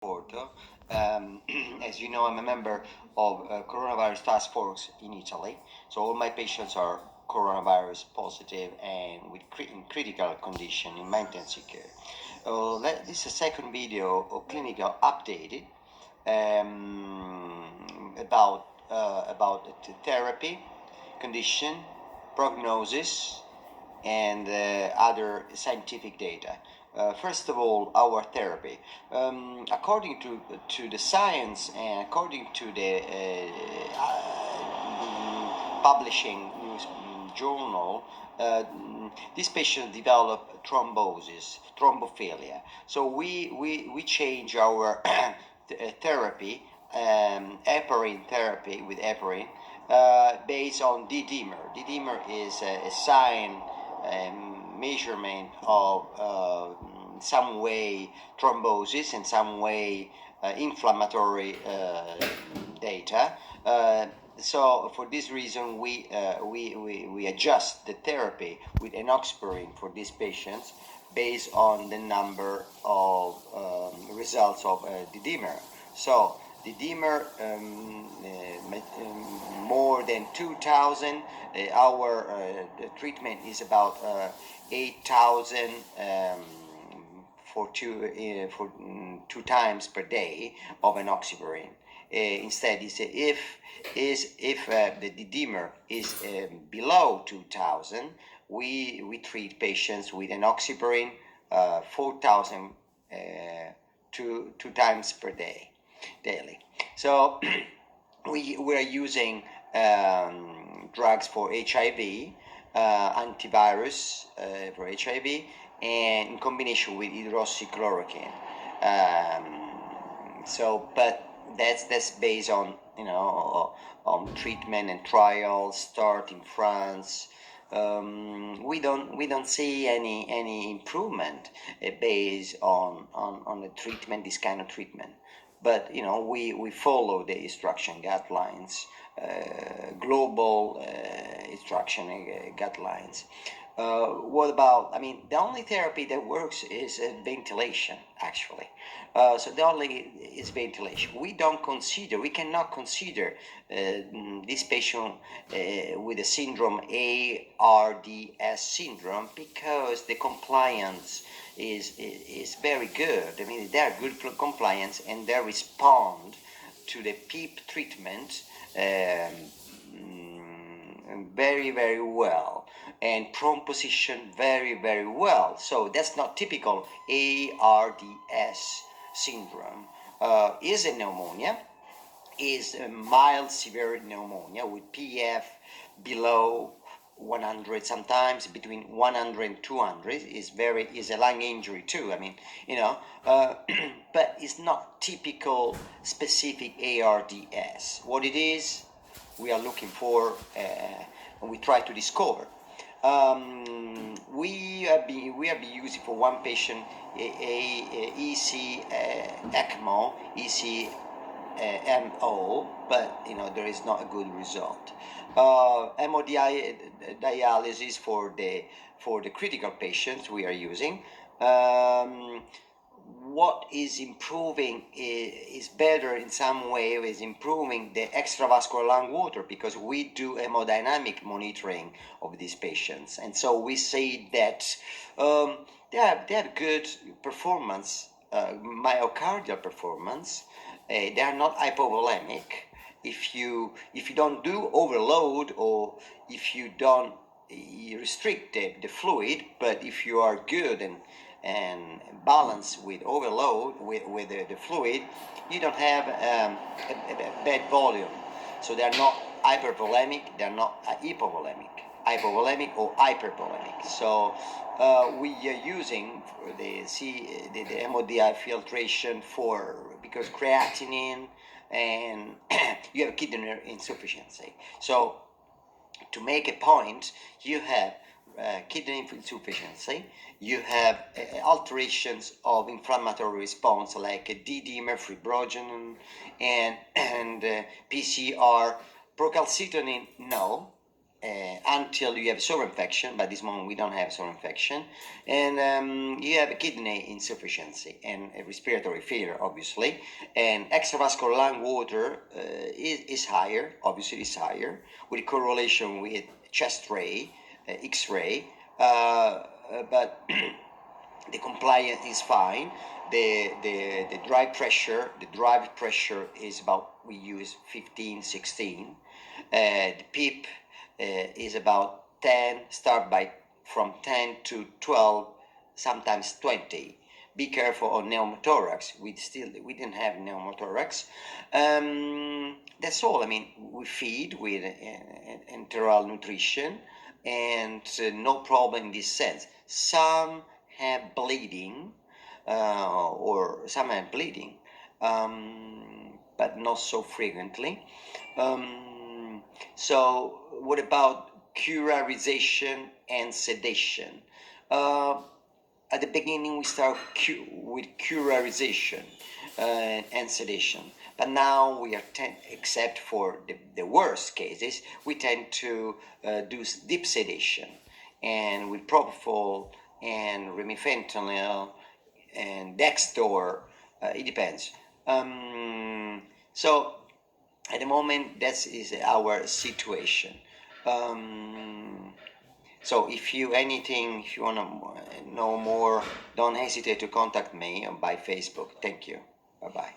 Porto. As you know, I'm a member of coronavirus task force in Italy. So all my patients are coronavirus positive and with in critical condition in maintenance care. This is a second video of clinical updated about the therapy, condition, prognosis, and other scientific data. First of all, our therapy. According to the science and according to the publishing news journal, this patient developed thrombosis, thrombophilia. So we change our therapy, heparin therapy with heparin, based on D-dimer. D-dimer is a sign measurement of some way thrombosis and some way inflammatory data. So for this reason, we adjust the therapy with enoxaparin for these patients based on the number of results of D-dimer. So the dimer more than 2,000. Our treatment is about 8,000 for two times per day of enoxaparin. Instead, if the dimer is below 2,000, we treat patients with enoxaparin 4,000 two times per day, daily. So we are using drugs for HIV, antivirus for HIV, and in combination with hydroxychloroquine. But that's based on on treatment and trials start in France. We don't see any improvement based on the treatment, this kind of treatment. But we follow the instruction guidelines, global instruction guidelines. What about? I mean, the only therapy that works is ventilation, actually. So the only is ventilation. We cannot consider this patient with the syndrome ARDS syndrome because the compliance is very good. I mean, they are good for compliance and they respond to the PEEP treatment very, very well, and prone position very, very well. So that's not typical ARDS syndrome. Is a pneumonia, is a mild severe pneumonia with PF below 100, sometimes between 100 and 200 is a lung injury too. I mean, but it's not typical specific ARDS. What it is, we are looking for, and we try to discover. We have been using for one patient a EC ECMO, ECMO, but there is not a good result. Hemodialysis for the critical patients we are using. What is improving is better in some way, is improving the extravascular lung water, because we do hemodynamic monitoring of these patients, and so we say that they have good performance, myocardial performance. They are not hypovolemic. If you don't do overload, or if you don't restrict the fluid, but if you are good and balance with overload with the fluid, you don't have a bad volume. So they're not hypervolemic, they're not hypovolemic or hypervolemic. So we are using the MODI filtration because creatinine, and you have kidney insufficiency. So to make a point, you have kidney insufficiency, you have alterations of inflammatory response like D-dimer, fibrogenin, and PCR. Procalcitonin, no. until you have sore infection. By this moment, we don't have sore infection, and you have a kidney insufficiency and a respiratory failure, obviously, and extravascular lung water is higher, obviously, is higher, with correlation with chest ray, X-ray, but the compliance is fine. The drive pressure is about, we use 15, 16. The PEEP is about 10, start by from 10 to 12, sometimes 20. Be careful on pneumothorax. We didn't have pneumothorax. That's all. I mean, we feed with enteral nutrition, and no problem in this sense. Some have bleeding, or some have bleeding, but not so frequently. So, what about curarization and sedation? At the beginning, we start with curarization and sedation, but now we are except for the worst cases, we tend to do deep sedation, and with propofol and remifentanil and Dextor, it depends. So at the moment, that is our situation. So if you want to know more, don't hesitate to contact me by Facebook. Thank you. Bye bye.